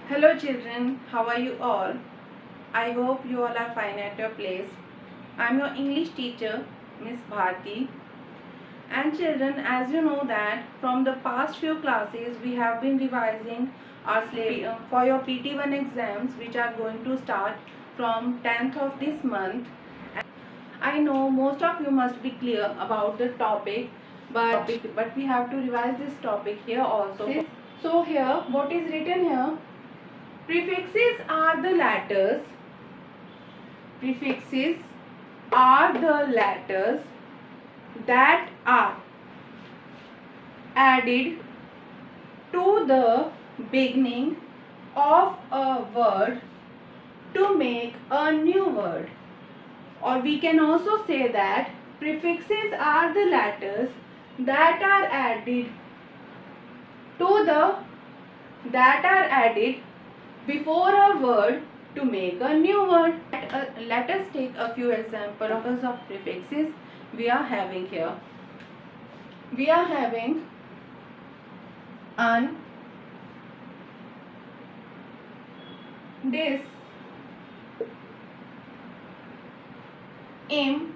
Hello children, how are you all? I hope you all are fine at your place. I am your English teacher, Miss Bharti. And children, as you know that from the past few classes we have been revising our syllabus for your PT1 exams, which are going to start from 10th of this month. I know most of you must be clear about the topic, but we have to revise this topic here also. So here, what is written here? Prefixes are the letters. Prefixes are the letters that are added to the beginning of a word to make a new word. Or we can also say that prefixes are the letters that are added before a word to make a new word. Let us take a few examples of prefixes we are having here. We are having un, this, im,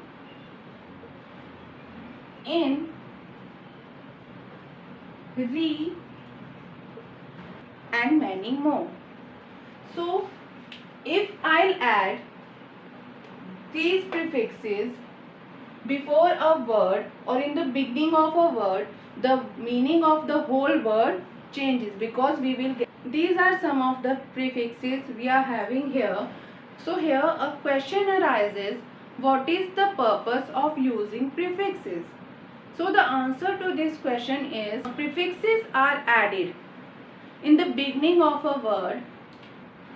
in, re, and many more. So, if I'll add these prefixes before a word or in the beginning of a word, the meaning of the whole word changes, because we will get. These are some of the prefixes we are having here. So here a question arises, what is the purpose of using prefixes? So the answer to this question is, prefixes are added in the beginning of a word.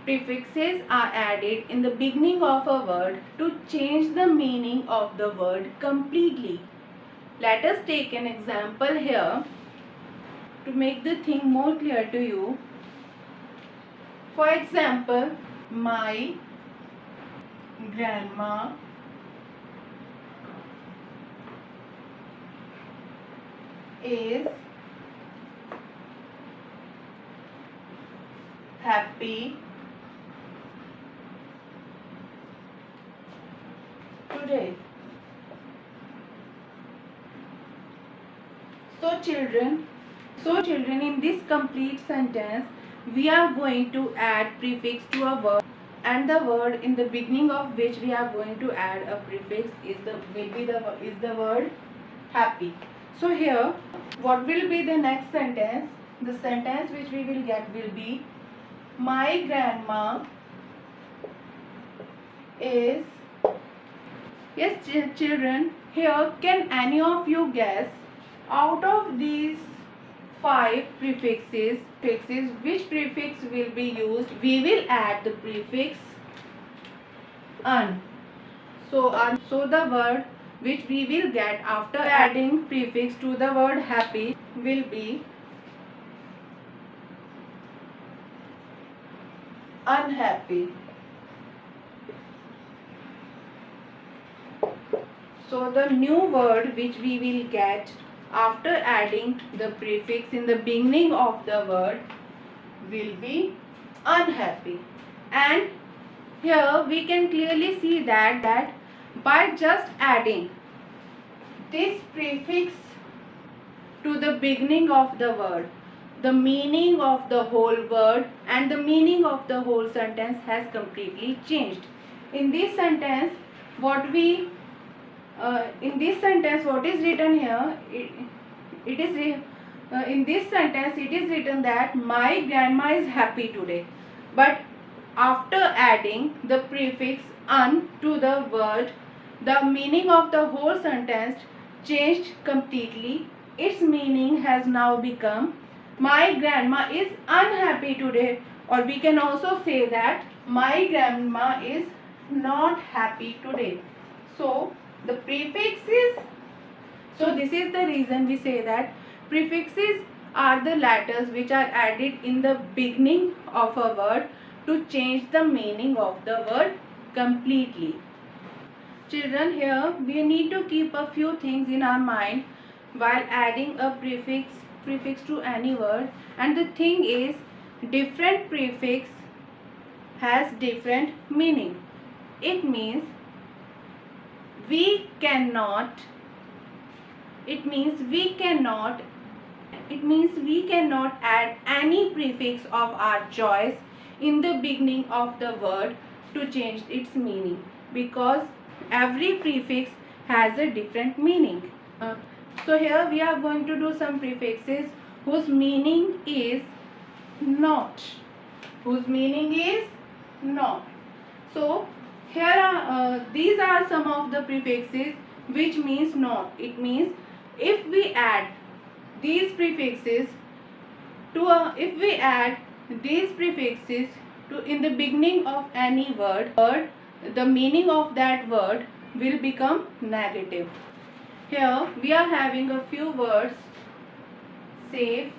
Prefixes are added in the beginning of a word to change the meaning of the word completely. Let us take an example here to make the thing more clear to you. For example, my grandma is happy today. So children, in this complete sentence, we are going to add prefix to a word, and the word in the beginning of which we are going to add a prefix is the word happy. So here, what will be the next sentence? The sentence which we will get will be, my grandma is. Yes children, here can any of you guess, out of these 5 prefixes, which prefix will be used? We will add the prefix un. So the word which we will get after adding prefix to the word happy will be unhappy. So the new word which we will get after adding the prefix in the beginning of the word will be unhappy. And here we can clearly see that by just adding this prefix to the beginning of the word, the meaning of the whole word and the meaning of the whole sentence has completely changed. In this sentence, what is written here? In this sentence it is written that my grandma is happy today. But after adding the prefix un to the word, the meaning of the whole sentence changed completely. Its meaning has now become, my grandma is unhappy today, or we can also say that my grandma is not happy today. So the prefixes, so this is the reason we say that prefixes are the letters which are added in the beginning of a word to change the meaning of the word completely. Children, here we need to keep a few things in our mind while adding a prefix to any word, and the thing is, different prefix has different meaning. It means we cannot add any prefix of our choice in the beginning of the word to change its meaning, because every prefix has a different meaning. So here we are going to do some prefixes whose meaning is not. So here are these are some of the prefixes which means not. It means if we add these prefixes in the beginning of any word, the meaning of that word will become negative. Here we are having a few words: safe,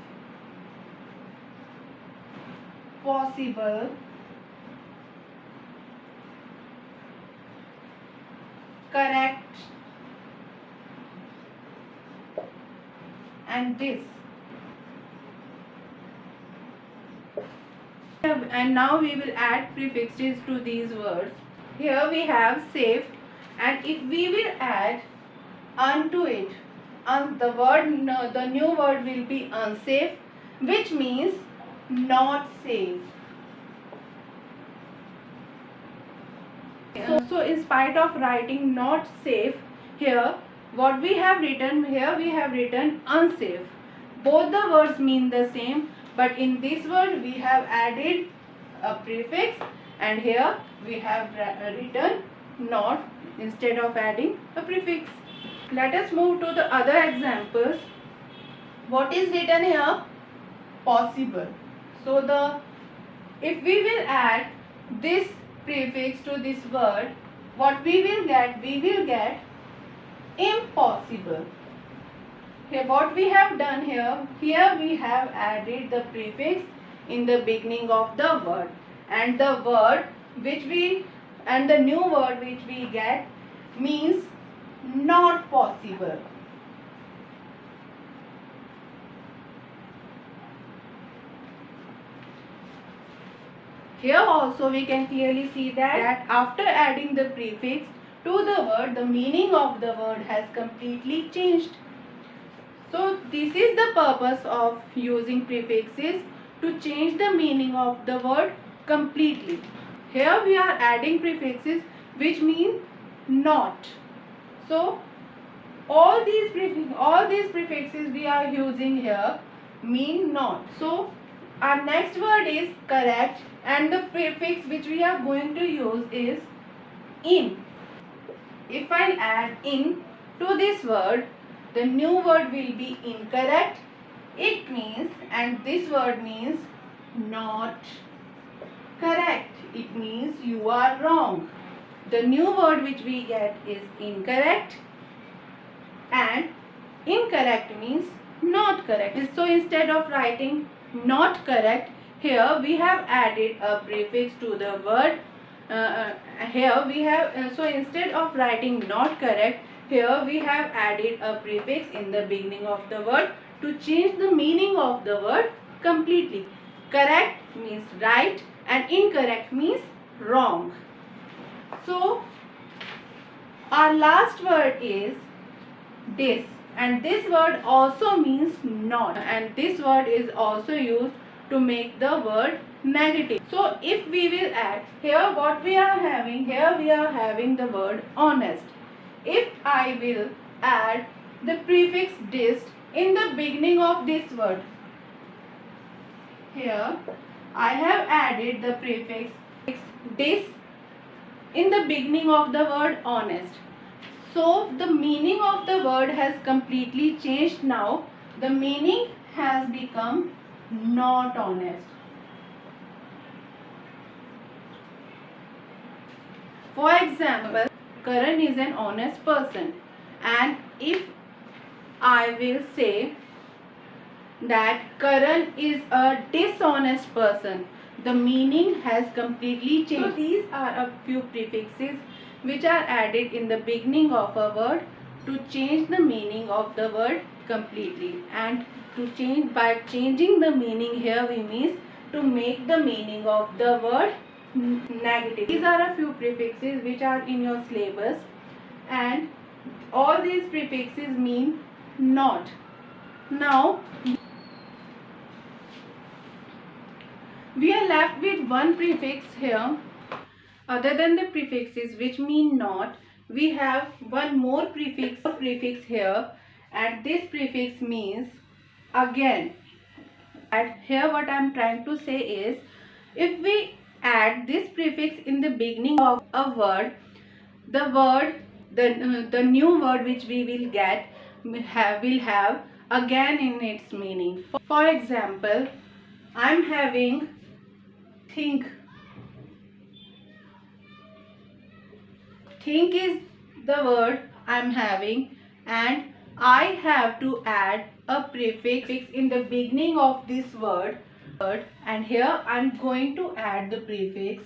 possible, correct, and this. And now we will add prefixes to these words. Here we have safe, and if we will add unto it, the new word will be unsafe, which means not safe. So in spite of writing not safe, here what we have written, we have written unsafe. Both the words mean the same, but in this word we have added a prefix, and here we have written not instead of adding a prefix. Let us move to the other examples. What is written here? Possible. So if we will add this prefix to this word, what we will get? We will get impossible. Here what we have done here we have added the prefix in the beginning of the word, and the new word which we get means not possible. Here also we can clearly see that after adding the prefix to the word, the meaning of the word has completely changed. So this is the purpose of using prefixes, to change the meaning of the word completely. Here we are adding prefixes which mean not. So all these prefixes we are using here mean not. So our next word is correct, and the prefix which we are going to use is in. If I add in to this word, the new word will be incorrect. It means, and this word means not correct. It means you are wrong. The new word which we get is incorrect, and incorrect means not correct. So instead of writing not correct, here we have added a prefix to the word. So instead of writing not correct, here we have added a prefix in the beginning of the word to change the meaning of the word completely. Correct means right, and incorrect means wrong. So our last word is this, and this word also means not, and this word is also used to make the word negative. So if we will add here, what we are having here, we are having the word honest. If I will add the prefix dist in the beginning of this word, here I have added the prefix dist in the beginning of the word honest. So the meaning of the word has completely changed now. The meaning has become not honest. For example, Karan is an honest person, and if I will say that Karan is a dishonest person, the meaning has completely changed. So these are a few prefixes which are added in the beginning of a word to change the meaning of the word completely. And by changing the meaning here, we mean to make the meaning of the word negative. These are a few prefixes which are in your syllabus, and all these prefixes mean not. Now we are left with one prefix here. Other than the prefixes which mean not, we have one more prefix here, and this prefix means again. And here what I am trying to say is, if we add this prefix in the beginning of a word, the new word which we will get will have again in its meaning. For example, I am having think. Think is the word I am having, and I have to add a prefix in the beginning of this word, and here I am going to add the prefix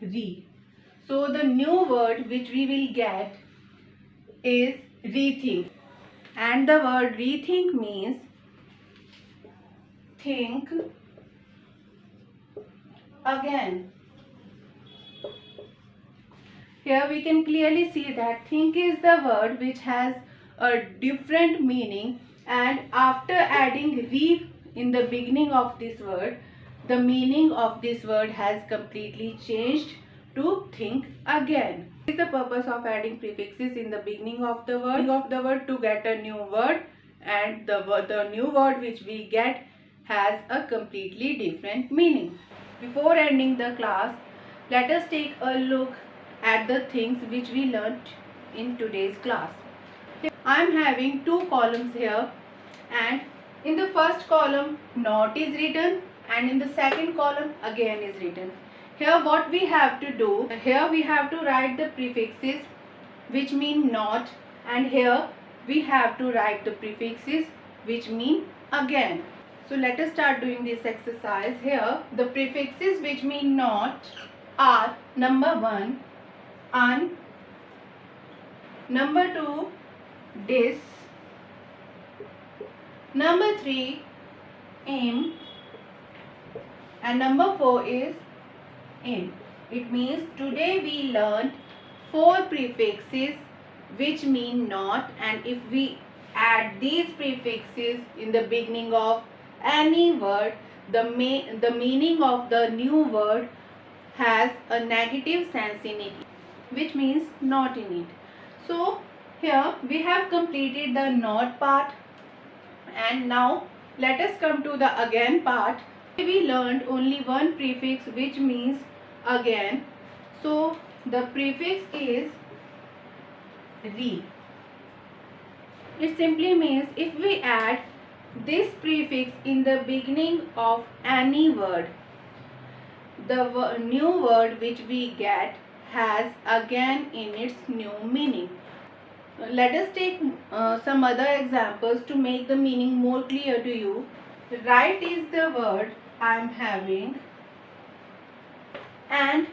re. So the new word which we will get is rethink, and the word rethink means think again. Here we can clearly see that think is the word which has a different meaning, and after adding re in the beginning of this word, the meaning of this word has completely changed to think again. This is the purpose of adding prefixes in the beginning of the word to get a new word, and the new word which we get has a completely different meaning. Before ending the class, let us take a look at the things which we learnt in today's class. I am having two columns here, and in the first column not is written, and in the second column again is written. Here what we have to do, here we have to write the prefixes which mean not, and here we have to write the prefixes which mean again. So let us start doing this exercise. Here the prefixes which mean not are number 1, un, number 2, dis, number 3, im, and number 4 is in. It means today we learned 4 prefixes which mean not, and if we add these prefixes in the beginning of any word, the meaning of the new word has a negative sense in it, which means not in it. So here we have completed the not part, and now let us come to the again part. We learned only one prefix which means again. So the prefix is re. It simply means if we add this prefix in the beginning of any word, the new word which we get has again in its new meaning. Let us take some other examples to make the meaning more clear to you. Right is the word I am having, and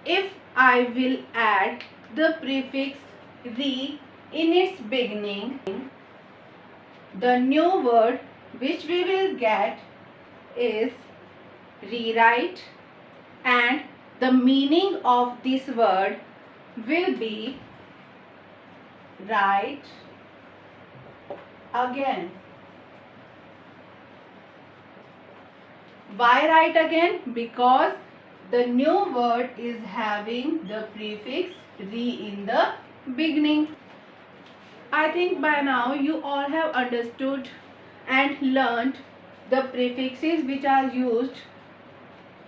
if I will add the prefix re in its beginning, the new word which we will get is rewrite, and the meaning of this word will be write again. Why write again? Because the new word is having the prefix re in the beginning. I think by now you all have understood and learnt the prefixes which are used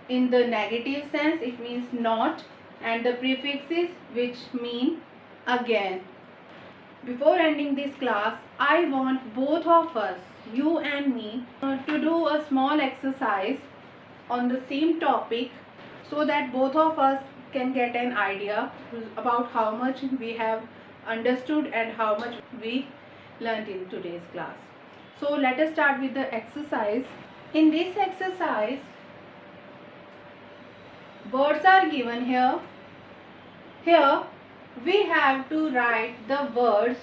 in the negative sense, it means not, and the prefixes which mean again. Before ending this class, I want both of us, you and me, to do a small exercise on the same topic, so that both of us can get an idea about how much we have understood and how much we learnt in today's class. So let us start with the exercise. In this exercise, words are given here. Here we have to write the words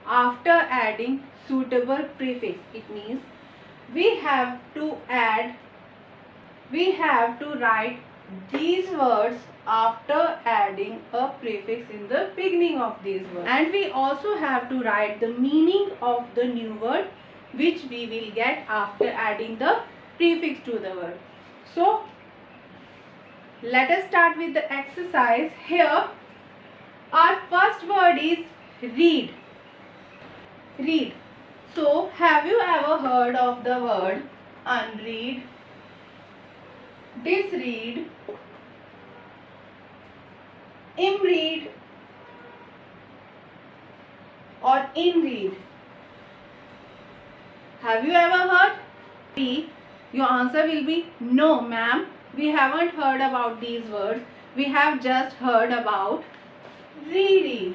after adding suitable prefix. It means we have to add we have to write these words after adding a prefix in the beginning of these words. And we also have to write the meaning of the new word which we will get after adding the prefix to the word. So, let us start with the exercise. Here, our first word is read. Read. So, have you ever heard of the word unread, disread, imread or inread? Have you ever heard? B. Your answer will be no, ma'am. We haven't heard about these words. We have just heard about reread.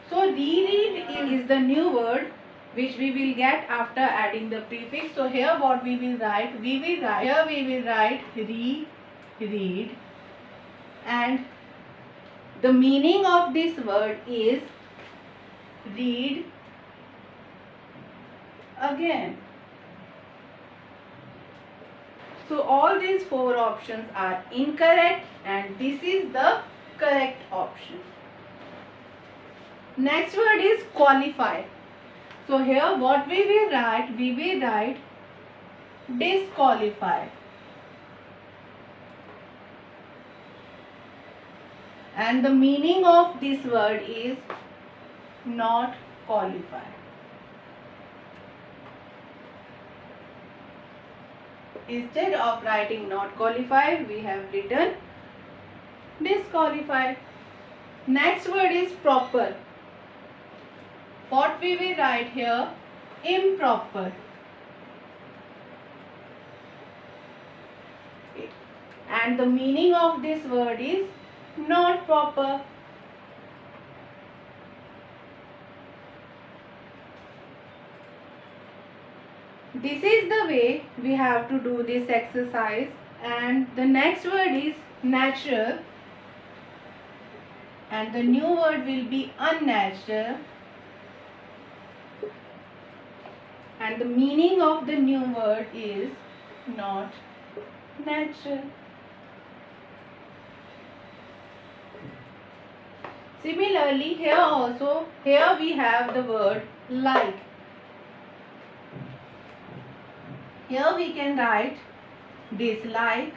So reread is the new word which we will get after adding the prefix. So here what we will write? We will write reread, and the meaning of this word is read again. So all these four options are incorrect and this is the correct option. Next word is qualify. So here what we will write disqualify. And the meaning of this word is not qualify. Instead of writing not qualified, we have written disqualified. Next word is proper. What we will write here? Improper. And the meaning of this word is not proper. This is the way we have to do this exercise. And the next word is natural. And the new word will be unnatural. And the meaning of the new word is not natural. Similarly, here we have the word like. Here we can write dislike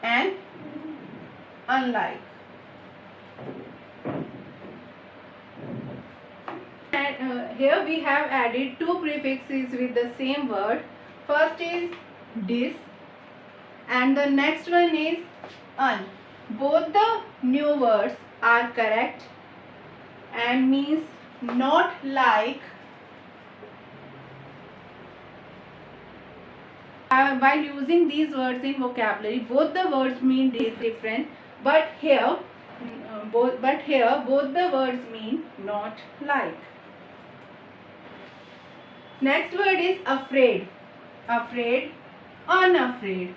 and unlike. And here we have added two prefixes with the same word. First is dis and the next one is un. Both the new words are correct and means not like. While using these words in vocabulary, both the words mean different, but here both the words mean not like. Next word is afraid. Afraid, unafraid.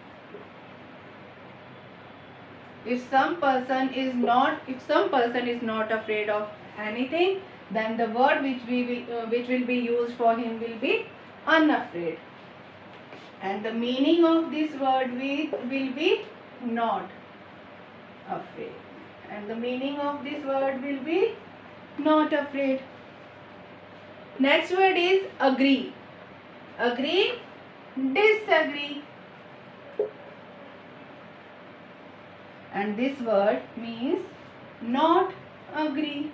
If some person is not afraid of anything, then the word which will be used for him will be unafraid. And the meaning of this word will be not afraid. And the meaning of this word will be not afraid. Next word is agree. Agree, disagree. And this word means not agree.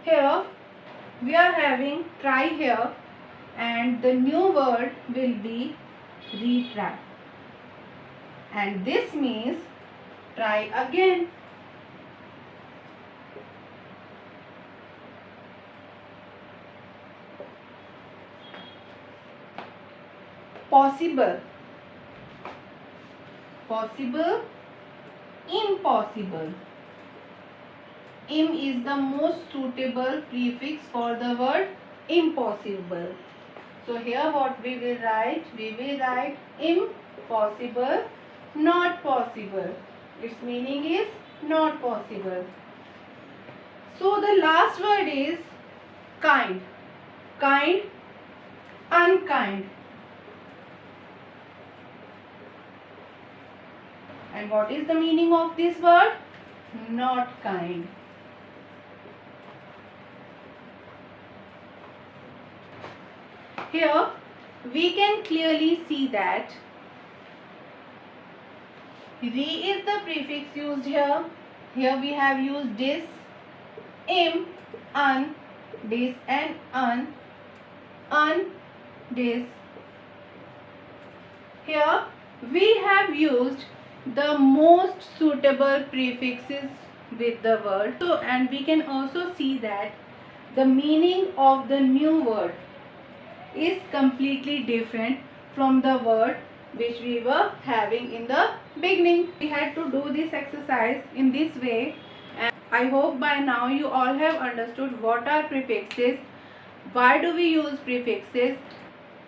Here we are having try here and the new word will be retry. And this means try again. Possible. Possible, impossible. Im is the most suitable prefix for the word impossible. So here what we will write? We will write impossible, not possible. Its meaning is not possible. So the last word is kind, kind, unkind. And what is the meaning of this word? Not kind. Here we can clearly see that re is the prefix used here. Here we have used dis, im, un, dis and un, dis. Here we have used the most suitable prefixes with the word. So, and we can also see that the meaning of the new word is completely different from the word which we were having in the beginning. We had to do this exercise in this way, and I hope by now you all have understood what are prefixes, why do we use prefixes,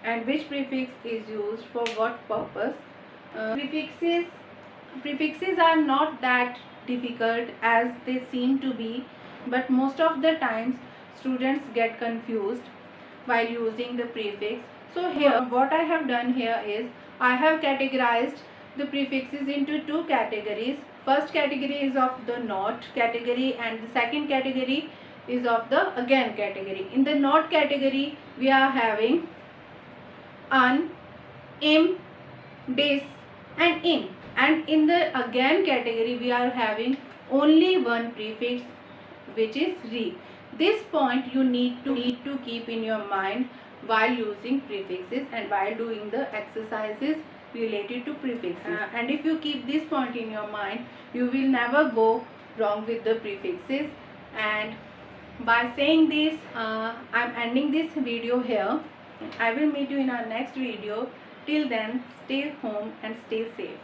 and which prefix is used for what purpose. Prefixes are not that difficult as they seem to be, but most of the times students get confused while using the prefix. So here what I have done here is I have categorized the prefixes into two categories. First category is of the not category and the second category is of the again category. In the not category we are having un, im, dis and in, and in the again category we are having only one prefix which is re. This point you need to keep in your mind while using prefixes and while doing the exercises related to prefixes. And if you keep this point in your mind, you will never go wrong with the prefixes. And by saying this, I am ending this video here. I will meet you in our next video. Till then, stay home and stay safe.